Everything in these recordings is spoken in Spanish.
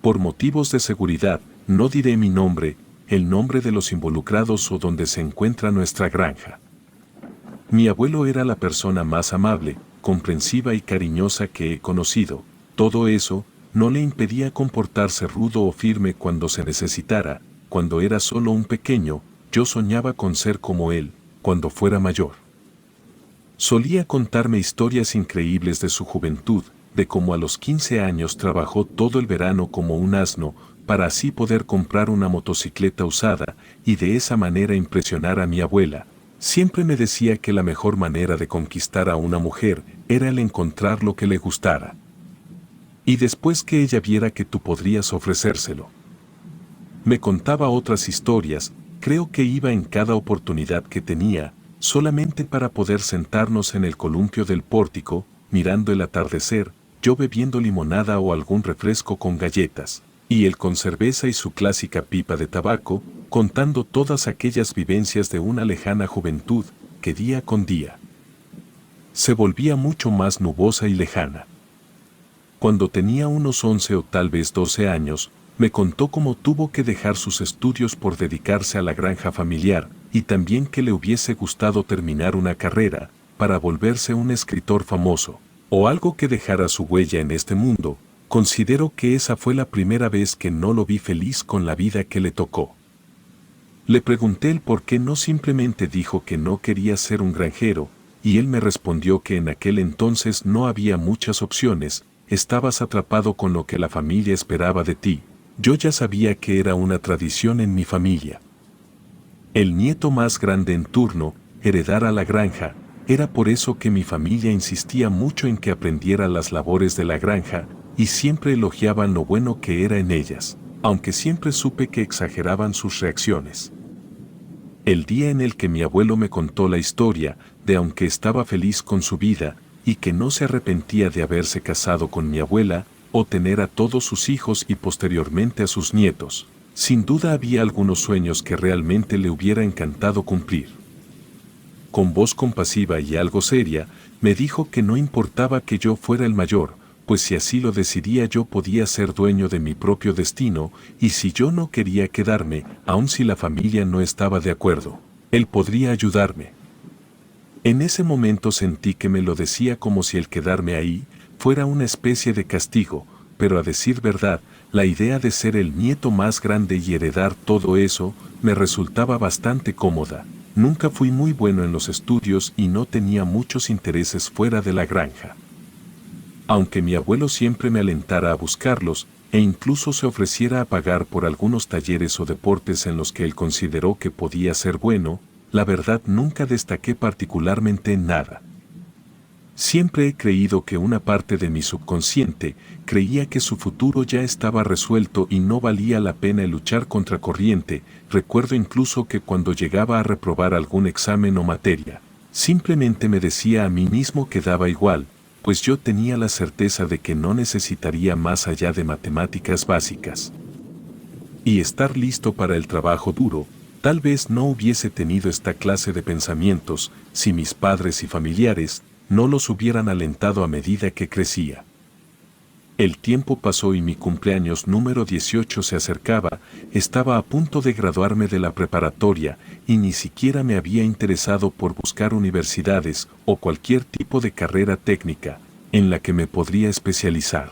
Por motivos de seguridad, no diré mi nombre, el nombre de los involucrados o donde se encuentra nuestra granja. Mi abuelo era la persona más amable, comprensiva y cariñosa que he conocido. Todo eso no le impedía comportarse rudo o firme cuando se necesitara. Cuando era solo un pequeño, yo soñaba con ser como él, cuando fuera mayor. Solía contarme historias increíbles de su juventud, de cómo a los 15 años trabajó todo el verano como un asno, para así poder comprar una motocicleta usada, y de esa manera impresionar a mi abuela. Siempre me decía que la mejor manera de conquistar a una mujer era el encontrar lo que le gustara. Y después que ella viera que tú podrías ofrecérselo. Me contaba otras historias, creo que iba en cada oportunidad que tenía, solamente para poder sentarnos en el columpio del pórtico, mirando el atardecer, yo bebiendo limonada o algún refresco con galletas, y él con cerveza y su clásica pipa de tabaco, contando todas aquellas vivencias de una lejana juventud, que día con día se volvía mucho más nubosa y lejana. Cuando tenía unos 11 o tal vez 12 años, me contó cómo tuvo que dejar sus estudios por dedicarse a la granja familiar, y también que le hubiese gustado terminar una carrera, para volverse un escritor famoso, o algo que dejara su huella en este mundo. Considero que esa fue la primera vez que no lo vi feliz con la vida que le tocó. Le pregunté el por qué no simplemente dijo que no quería ser un granjero, y él me respondió que en aquel entonces no había muchas opciones, estabas atrapado con lo que la familia esperaba de ti. Yo ya sabía que era una tradición en mi familia. El nieto más grande en turno, heredara la granja, era por eso que mi familia insistía mucho en que aprendiera las labores de la granja, y siempre elogiaban lo bueno que era en ellas, aunque siempre supe que exageraban sus reacciones. El día en el que mi abuelo me contó la historia, de aunque estaba feliz con su vida, y que no se arrepentía de haberse casado con mi abuela, o tener a todos sus hijos y posteriormente a sus nietos, sin duda había algunos sueños que realmente le hubiera encantado cumplir. Con voz compasiva y algo seria, me dijo que no importaba que yo fuera el mayor, pues si así lo decidía yo podía ser dueño de mi propio destino, y si yo no quería quedarme, aun si la familia no estaba de acuerdo, él podría ayudarme. En ese momento sentí que me lo decía como si el quedarme ahí fuera una especie de castigo, pero a decir verdad, la idea de ser el nieto más grande y heredar todo eso me resultaba bastante cómoda. Nunca fui muy bueno en los estudios y no tenía muchos intereses fuera de la granja. Aunque mi abuelo siempre me alentara a buscarlos, e incluso se ofreciera a pagar por algunos talleres o deportes en los que él consideró que podía ser bueno, la verdad nunca destaqué particularmente en nada. Siempre he creído que una parte de mi subconsciente creía que su futuro ya estaba resuelto y no valía la pena luchar contra corriente. Recuerdo incluso que cuando llegaba a reprobar algún examen o materia, simplemente me decía a mí mismo que daba igual, pues yo tenía la certeza de que no necesitaría más allá de matemáticas básicas. Y estar listo para el trabajo duro. Tal vez no hubiese tenido esta clase de pensamientos si mis padres y familiares no los hubieran alentado a medida que crecía. El tiempo pasó y mi cumpleaños número 18 se acercaba, estaba a punto de graduarme de la preparatoria y ni siquiera me había interesado por buscar universidades o cualquier tipo de carrera técnica en la que me podría especializar.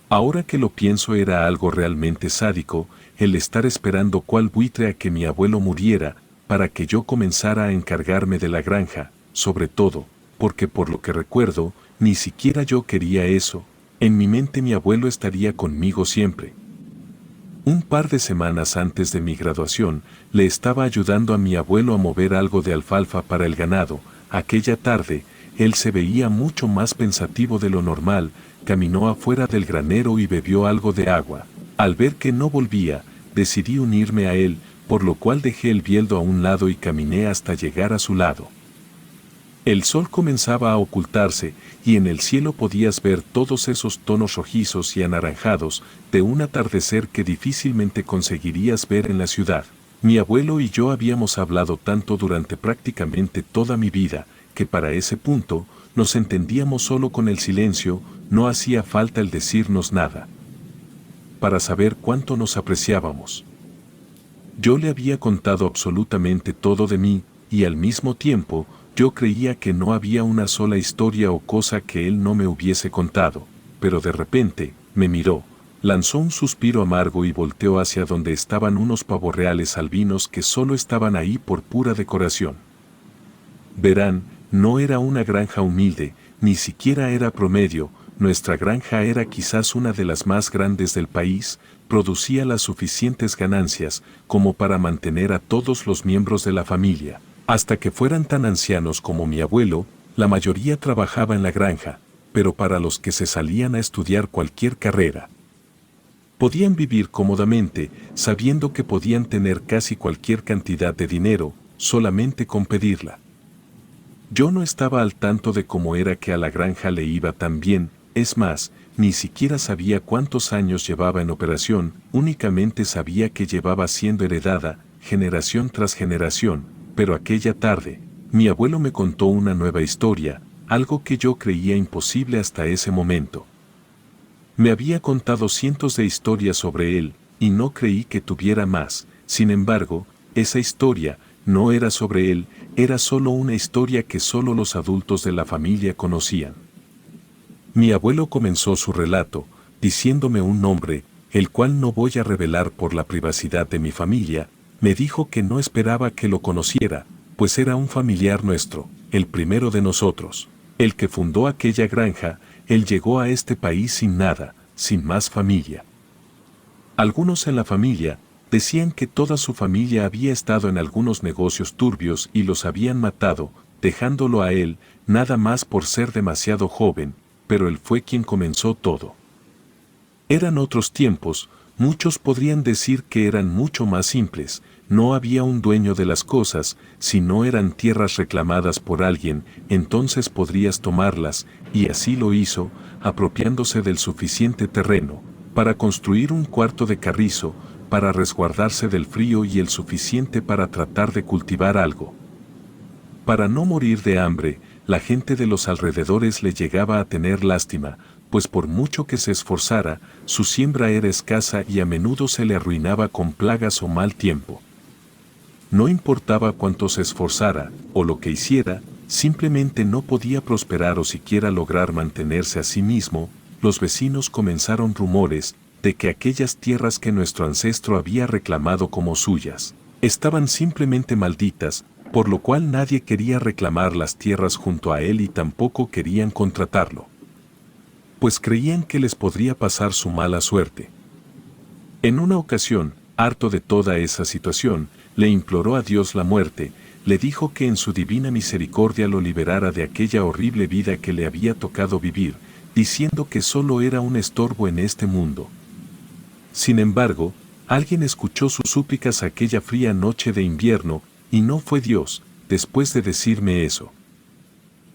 Ahora que lo pienso era algo realmente sádico, el estar esperando cual buitre a que mi abuelo muriera para que yo comenzara a encargarme de la granja, sobre todo, porque por lo que recuerdo, ni siquiera yo quería eso. En mi mente mi abuelo estaría conmigo siempre. Un par de semanas antes de mi graduación, le estaba ayudando a mi abuelo a mover algo de alfalfa para el ganado. Aquella tarde, él se veía mucho más pensativo de lo normal, caminó afuera del granero y bebió algo de agua. Al ver que no volvía, decidí unirme a él, por lo cual dejé el bieldo a un lado y caminé hasta llegar a su lado. El sol comenzaba a ocultarse y en el cielo podías ver todos esos tonos rojizos y anaranjados de un atardecer que difícilmente conseguirías ver en la ciudad. Mi abuelo y yo habíamos hablado tanto durante prácticamente toda mi vida, que para ese punto nos entendíamos solo con el silencio, no hacía falta el decirnos nada. para saber cuánto nos apreciábamos. Yo le había contado absolutamente todo de mí, y al mismo tiempo, yo creía que no había una sola historia o cosa que él no me hubiese contado, pero de repente, me miró, lanzó un suspiro amargo y volteó hacia donde estaban unos pavorreales albinos que solo estaban ahí por pura decoración. Verán, no era una granja humilde, ni siquiera era promedio, nuestra granja era quizás una de las más grandes del país, producía las suficientes ganancias como para mantener a todos los miembros de la familia. Hasta que fueran tan ancianos como mi abuelo, la mayoría trabajaba en la granja, pero para los que se salían a estudiar cualquier carrera, podían vivir cómodamente, sabiendo que podían tener casi cualquier cantidad de dinero, solamente con pedirla. Yo no estaba al tanto de cómo era que a la granja le iba tan bien, es más, ni siquiera sabía cuántos años llevaba en operación, únicamente sabía que llevaba siendo heredada, generación tras generación, pero aquella tarde, mi abuelo me contó una nueva historia, algo que yo creía imposible hasta ese momento. Me había contado cientos de historias sobre él, y no creí que tuviera más, sin embargo, esa historia no era sobre él, era solo una historia que solo los adultos de la familia conocían. Mi abuelo comenzó su relato, diciéndome un nombre, el cual no voy a revelar por la privacidad de mi familia, me dijo que no esperaba que lo conociera, pues era un familiar nuestro, el primero de nosotros, el que fundó aquella granja, él llegó a este país sin nada, sin más familia. Algunos en la familia decían que toda su familia había estado en algunos negocios turbios y los habían matado, dejándolo a él, nada más por ser demasiado joven, pero él fue quien comenzó todo. Eran otros tiempos, muchos podrían decir que eran mucho más simples, no había un dueño de las cosas, si no eran tierras reclamadas por alguien, entonces podrías tomarlas, y así lo hizo, apropiándose del suficiente terreno, para construir un cuarto de carrizo, para resguardarse del frío y el suficiente para tratar de cultivar algo. Para no morir de hambre, la gente de los alrededores le llegaba a tener lástima, pues por mucho que se esforzara, su siembra era escasa y a menudo se le arruinaba con plagas o mal tiempo. No importaba cuánto se esforzara, o lo que hiciera, simplemente no podía prosperar o siquiera lograr mantenerse a sí mismo. Los vecinos comenzaron rumores de que aquellas tierras que nuestro ancestro había reclamado como suyas, estaban simplemente malditas, por lo cual nadie quería reclamar las tierras junto a él y tampoco querían contratarlo, pues creían que les podría pasar su mala suerte. En una ocasión, harto de toda esa situación, le imploró a Dios la muerte, le dijo que en su divina misericordia lo liberara de aquella horrible vida que le había tocado vivir, diciendo que solo era un estorbo en este mundo. Sin embargo, alguien escuchó sus súplicas aquella fría noche de invierno, y no fue Dios, después de decirme eso.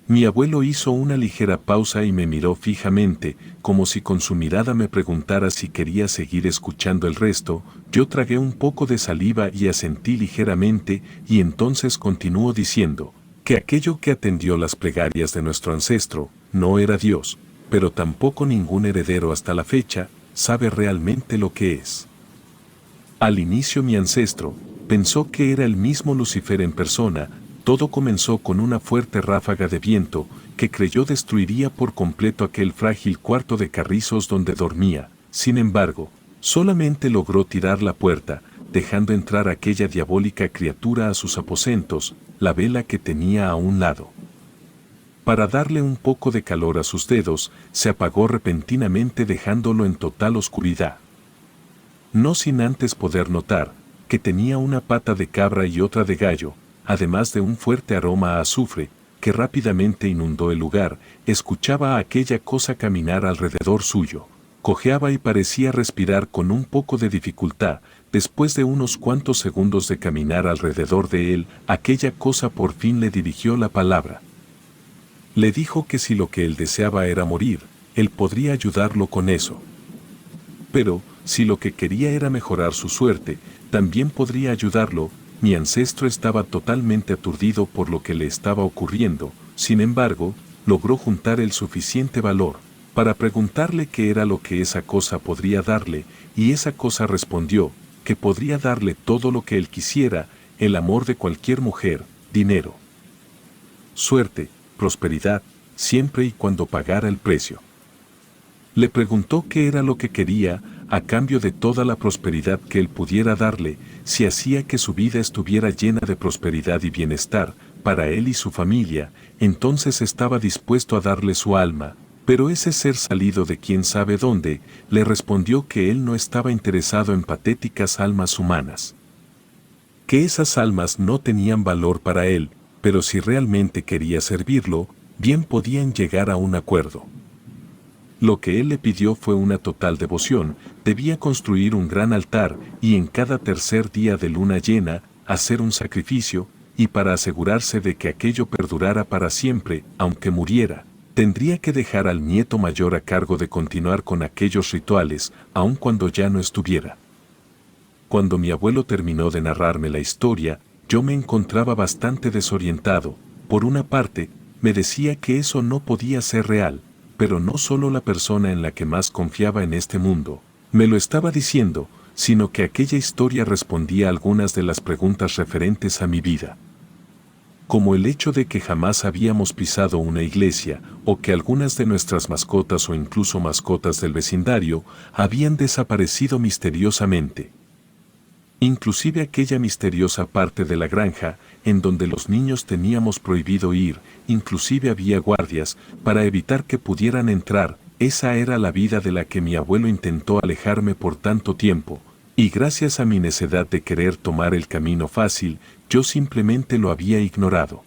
Mi abuelo hizo una ligera pausa y me miró fijamente, como si con su mirada me preguntara si quería seguir escuchando el resto. Yo tragué un poco de saliva y asentí ligeramente, y entonces continuó diciendo que aquello que atendió las plegarias de nuestro ancestro no era Dios, pero tampoco ningún heredero hasta la fecha sabe realmente lo que es. Al inicio mi ancestro pensó que era el mismo Lucifer en persona. Todo comenzó con una fuerte ráfaga de viento que creyó destruiría por completo aquel frágil cuarto de carrizos donde dormía. Sin embargo, solamente logró tirar la puerta, dejando entrar aquella diabólica criatura a sus aposentos, la vela que tenía a un lado. Para darle un poco de calor a sus dedos, se apagó repentinamente dejándolo en total oscuridad. No sin antes poder notar que tenía una pata de cabra y otra de gallo, además de un fuerte aroma a azufre, que rápidamente inundó el lugar. Escuchaba a aquella cosa caminar alrededor suyo, cojeaba y parecía respirar con un poco de dificultad. Después de unos cuantos segundos de caminar alrededor de él, aquella cosa por fin le dirigió la palabra. Le dijo que si lo que él deseaba era morir, él podría ayudarlo con eso. Pero, si lo que quería era mejorar su suerte, también podría ayudarlo. Mi ancestro estaba totalmente aturdido por lo que le estaba ocurriendo, sin embargo, logró juntar el suficiente valor para preguntarle qué era lo que esa cosa podría darle, y esa cosa respondió, que podría darle todo lo que él quisiera, el amor de cualquier mujer, dinero, suerte, prosperidad, siempre y cuando pagara el precio. Le preguntó qué era lo que quería, a cambio de toda la prosperidad que él pudiera darle, si hacía que su vida estuviera llena de prosperidad y bienestar, para él y su familia, entonces estaba dispuesto a darle su alma, pero ese ser salido de quién sabe dónde, le respondió que él no estaba interesado en patéticas almas humanas. Que esas almas no tenían valor para él, pero si realmente quería servirlo, bien podían llegar a un acuerdo. Lo que él le pidió fue una total devoción, debía construir un gran altar y en cada tercer día de luna llena, hacer un sacrificio, y para asegurarse de que aquello perdurara para siempre, aunque muriera, tendría que dejar al nieto mayor a cargo de continuar con aquellos rituales, aun cuando ya no estuviera. Cuando mi abuelo terminó de narrarme la historia, yo me encontraba bastante desorientado. Por una parte, me decía que eso no podía ser real, pero no solo la persona en la que más confiaba en este mundo me lo estaba diciendo, sino que aquella historia respondía a algunas de las preguntas referentes a mi vida. Como el hecho de que jamás habíamos pisado una iglesia, o que algunas de nuestras mascotas o incluso mascotas del vecindario habían desaparecido misteriosamente. Inclusive aquella misteriosa parte de la granja, en donde los niños teníamos prohibido ir, inclusive había guardias, para evitar que pudieran entrar, esa era la vida de la que mi abuelo intentó alejarme por tanto tiempo, y gracias a mi necedad de querer tomar el camino fácil, yo simplemente lo había ignorado.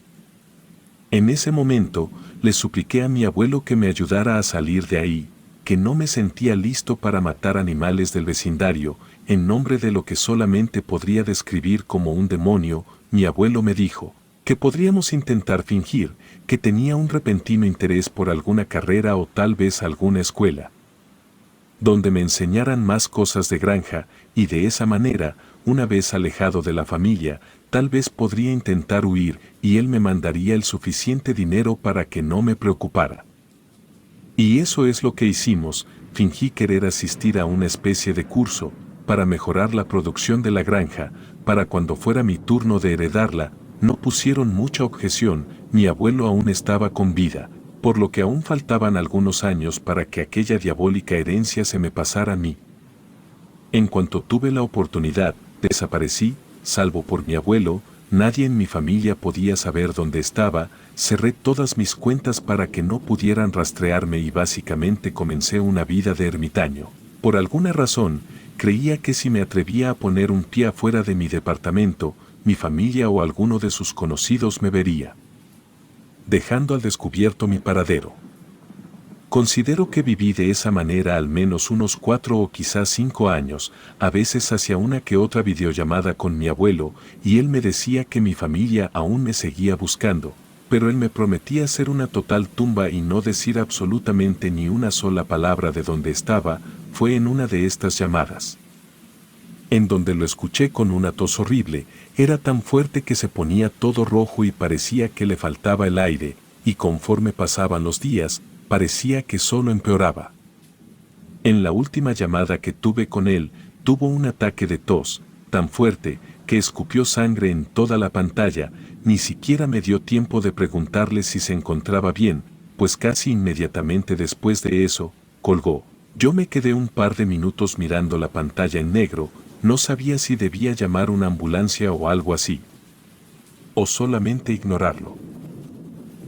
En ese momento, le supliqué a mi abuelo que me ayudara a salir de ahí, que no me sentía listo para matar animales del vecindario, en nombre de lo que solamente podría describir como un demonio. Mi abuelo me dijo que podríamos intentar fingir que tenía un repentino interés por alguna carrera o tal vez alguna escuela, donde me enseñaran más cosas de granja, y de esa manera, una vez alejado de la familia, tal vez podría intentar huir y él me mandaría el suficiente dinero para que no me preocupara. Y eso es lo que hicimos. Fingí querer asistir a una especie de curso para mejorar la producción de la granja, para cuando fuera mi turno de heredarla. No pusieron mucha objeción, mi abuelo aún estaba con vida, por lo que aún faltaban algunos años para que aquella diabólica herencia se me pasara a mí. En cuanto tuve la oportunidad, desaparecí, salvo por mi abuelo, nadie en mi familia podía saber dónde estaba, cerré todas mis cuentas para que no pudieran rastrearme y básicamente comencé una vida de ermitaño. Por alguna razón, creía que si me atrevía a poner un pie afuera de mi departamento, mi familia o alguno de sus conocidos me vería, dejando al descubierto mi paradero. Considero que viví de esa manera al menos unos 4 o quizás 5 años, a veces hacía una que otra videollamada con mi abuelo, y él me decía que mi familia aún me seguía buscando, pero él me prometía hacer una total tumba y no decir absolutamente ni una sola palabra de dónde estaba. Fue en una de estas llamadas en donde lo escuché con una tos horrible, era tan fuerte que se ponía todo rojo y parecía que le faltaba el aire, y conforme pasaban los días, parecía que solo empeoraba. En la última llamada que tuve con él, tuvo un ataque de tos, tan fuerte, que escupió sangre en toda la pantalla. Ni siquiera me dio tiempo de preguntarle si se encontraba bien, pues casi inmediatamente después de eso, colgó. Yo me quedé un par de minutos mirando la pantalla en negro, no sabía si debía llamar una ambulancia o algo así, o solamente ignorarlo.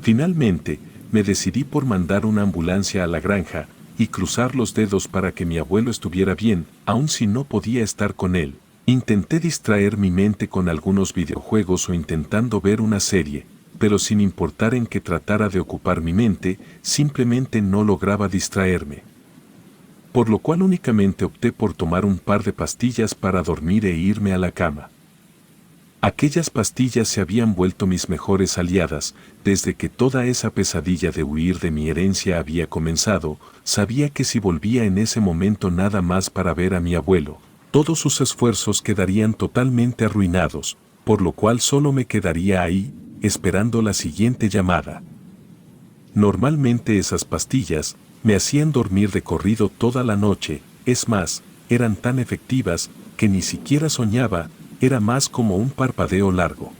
Finalmente, me decidí por mandar una ambulancia a la granja y cruzar los dedos para que mi abuelo estuviera bien, aun si no podía estar con él. Intenté distraer mi mente con algunos videojuegos o intentando ver una serie, pero sin importar en qué tratara de ocupar mi mente, simplemente no lograba distraerme. Por lo cual únicamente opté por tomar un par de pastillas para dormir e irme a la cama. Aquellas pastillas se habían vuelto mis mejores aliadas. Desde que toda esa pesadilla de huir de mi herencia había comenzado, sabía que si volvía en ese momento nada más para ver a mi abuelo, todos sus esfuerzos quedarían totalmente arruinados, por lo cual solo me quedaría ahí, esperando la siguiente llamada. Normalmente esas pastillas me hacían dormir de corrido toda la noche, es más, eran tan efectivas que ni siquiera soñaba, era más como un parpadeo largo.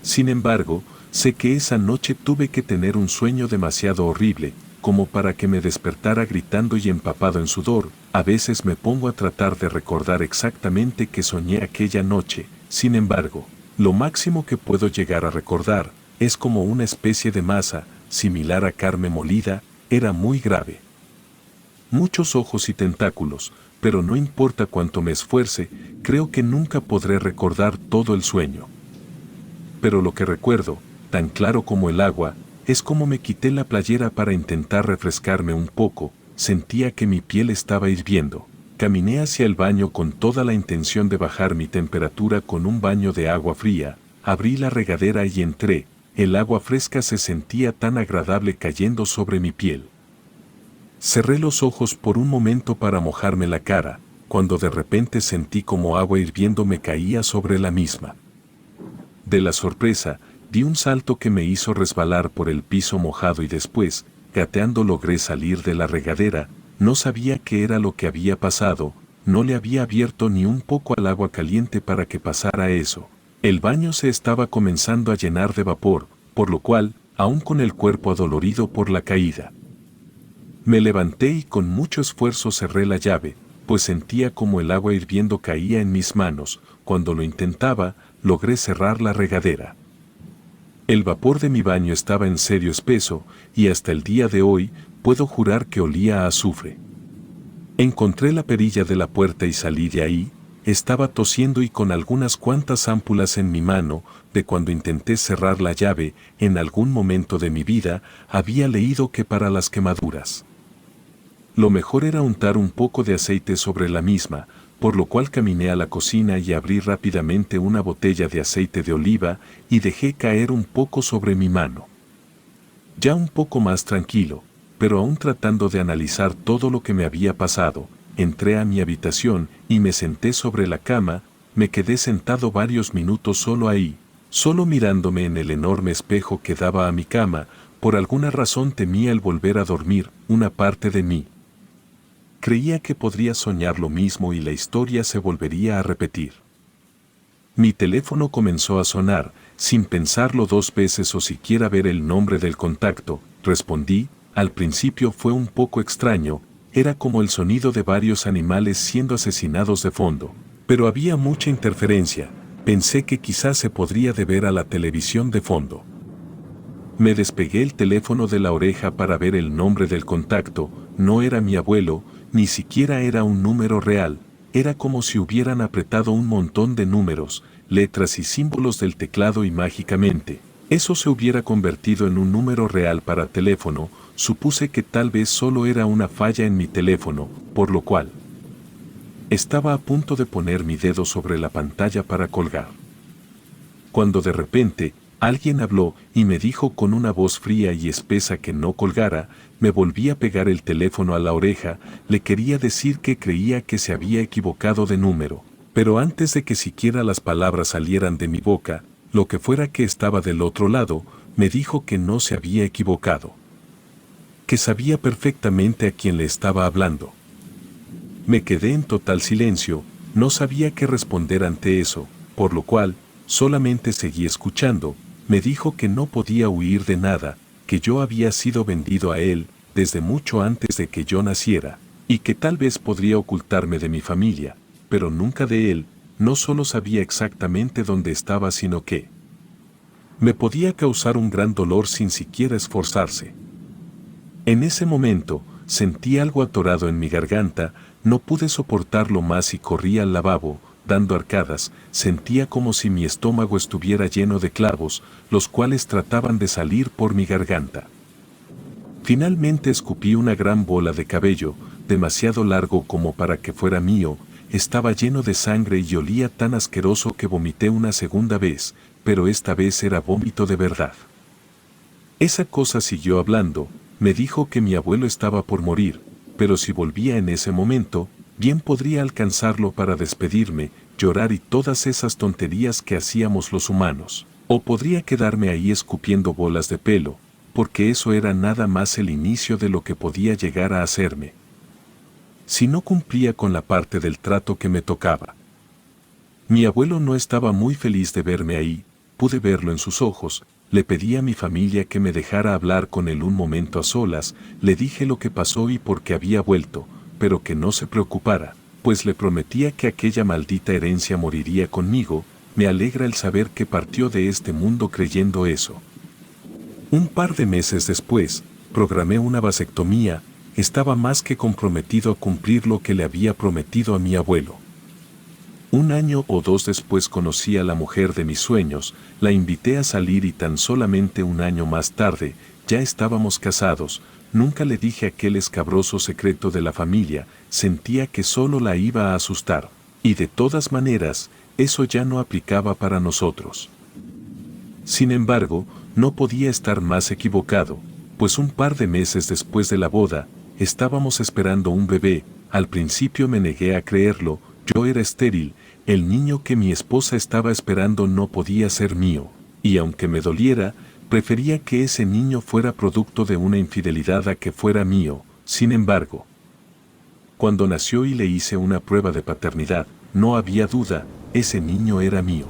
Sin embargo, sé que esa noche tuve que tener un sueño demasiado horrible, como para que me despertara gritando y empapado en sudor. A veces me pongo a tratar de recordar exactamente qué soñé aquella noche, sin embargo, lo máximo que puedo llegar a recordar es como una especie de masa, similar a carne molida, era muy grave. Muchos ojos y tentáculos, pero no importa cuánto me esfuerce, creo que nunca podré recordar todo el sueño. Pero lo que recuerdo, tan claro como el agua, es como me quité la playera para intentar refrescarme un poco, sentía que mi piel estaba hirviendo. Caminé hacia el baño con toda la intención de bajar mi temperatura con un baño de agua fría, abrí la regadera y entré, el agua fresca se sentía tan agradable cayendo sobre mi piel. Cerré los ojos por un momento para mojarme la cara, cuando de repente sentí como agua hirviendo me caía sobre la misma. De la sorpresa, di un salto que me hizo resbalar por el piso mojado y después, gateando logré salir de la regadera. No sabía qué era lo que había pasado, no le había abierto ni un poco al agua caliente para que pasara eso. El baño se estaba comenzando a llenar de vapor, por lo cual, aún con el cuerpo adolorido por la caída, me levanté y con mucho esfuerzo cerré la llave, pues sentía como el agua hirviendo caía en mis manos. Cuando lo intentaba, logré cerrar la regadera. El vapor de mi baño estaba en serio espeso, y hasta el día de hoy, puedo jurar que olía a azufre. Encontré la perilla de la puerta y salí de ahí, estaba tosiendo y con algunas cuantas ámpulas en mi mano, de cuando intenté cerrar la llave. En algún momento de mi vida, había leído que para las quemaduras lo mejor era untar un poco de aceite sobre la misma, por lo cual caminé a la cocina y abrí rápidamente una botella de aceite de oliva y dejé caer un poco sobre mi mano. Ya un poco más tranquilo, pero aún tratando de analizar todo lo que me había pasado, entré a mi habitación y me senté sobre la cama. Me quedé sentado varios minutos solo ahí, solo mirándome en el enorme espejo que daba a mi cama. Por alguna razón temía el volver a dormir. Una parte de mí creía que podría soñar lo mismo y la historia se volvería a repetir. Mi teléfono comenzó a sonar, sin pensarlo dos veces o siquiera ver el nombre del contacto. Respondí. Al principio fue un poco extraño, era como el sonido de varios animales siendo asesinados de fondo, pero había mucha interferencia. Pensé que quizás se podría deber a la televisión de fondo. Me despegué el teléfono de la oreja para ver el nombre del contacto. No era mi abuelo, ni siquiera era un número real, era como si hubieran apretado un montón de números, letras y símbolos del teclado y mágicamente, eso se hubiera convertido en un número real para teléfono. Supuse que tal vez solo era una falla en mi teléfono, por lo cual estaba a punto de poner mi dedo sobre la pantalla para colgar, cuando de repente, alguien habló y me dijo con una voz fría y espesa que no colgara. Me volví a pegar el teléfono a la oreja, le quería decir que creía que se había equivocado de número, pero antes de que siquiera las palabras salieran de mi boca, lo que fuera que estaba del otro lado, me dijo que no se había equivocado, que sabía perfectamente a quién le estaba hablando. Me quedé en total silencio, no sabía qué responder ante eso, por lo cual, solamente seguí escuchando. Me dijo que no podía huir de nada, que yo había sido vendido a él desde mucho antes de que yo naciera, y que tal vez podría ocultarme de mi familia, pero nunca de él. No solo sabía exactamente dónde estaba, sino que me podía causar un gran dolor sin siquiera esforzarse. En ese momento, sentí algo atorado en mi garganta, no pude soportarlo más y corrí al lavabo. Dando arcadas, sentía como si mi estómago estuviera lleno de clavos, los cuales trataban de salir por mi garganta. Finalmente escupí una gran bola de cabello, demasiado largo como para que fuera mío. Estaba lleno de sangre y olía tan asqueroso que vomité una segunda vez, pero esta vez era vómito de verdad. Esa cosa siguió hablando, me dijo que mi abuelo estaba por morir, pero si volvía en ese momento, bien podría alcanzarlo para despedirme, llorar y todas esas tonterías que hacíamos los humanos. O podría quedarme ahí escupiendo bolas de pelo, porque eso era nada más el inicio de lo que podía llegar a hacerme si no cumplía con la parte del trato que me tocaba. Mi abuelo no estaba muy feliz de verme ahí, pude verlo en sus ojos. Le pedí a mi familia que me dejara hablar con él un momento a solas, le dije lo que pasó y por qué había vuelto, pero que no se preocupara, pues le prometía que aquella maldita herencia moriría conmigo. Me alegra el saber que partió de este mundo creyendo eso. Un par de meses después, programé una vasectomía. Estaba más que comprometido a cumplir lo que le había prometido a mi abuelo. Un año o dos después conocí a la mujer de mis sueños, la invité a salir y tan solamente un año más tarde, ya estábamos casados. Nunca le dije aquel escabroso secreto de la familia, sentía que solo la iba a asustar. Y de todas maneras, eso ya no aplicaba para nosotros. Sin embargo, no podía estar más equivocado, pues un par de meses después de la boda, estábamos esperando un bebé. Al principio me negué a creerlo, yo era estéril, el niño que mi esposa estaba esperando no podía ser mío, y aunque me doliera, prefería que ese niño fuera producto de una infidelidad a que fuera mío. Sin embargo, cuando nació y le hice una prueba de paternidad, no había duda, ese niño era mío.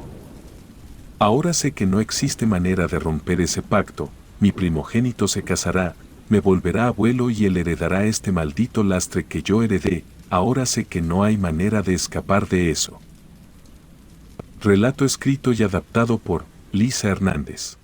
Ahora sé que no existe manera de romper ese pacto. Mi primogénito se casará, me volverá abuelo y él heredará este maldito lastre que yo heredé. Ahora sé que no hay manera de escapar de eso. Relato escrito y adaptado por Lisa Hernández.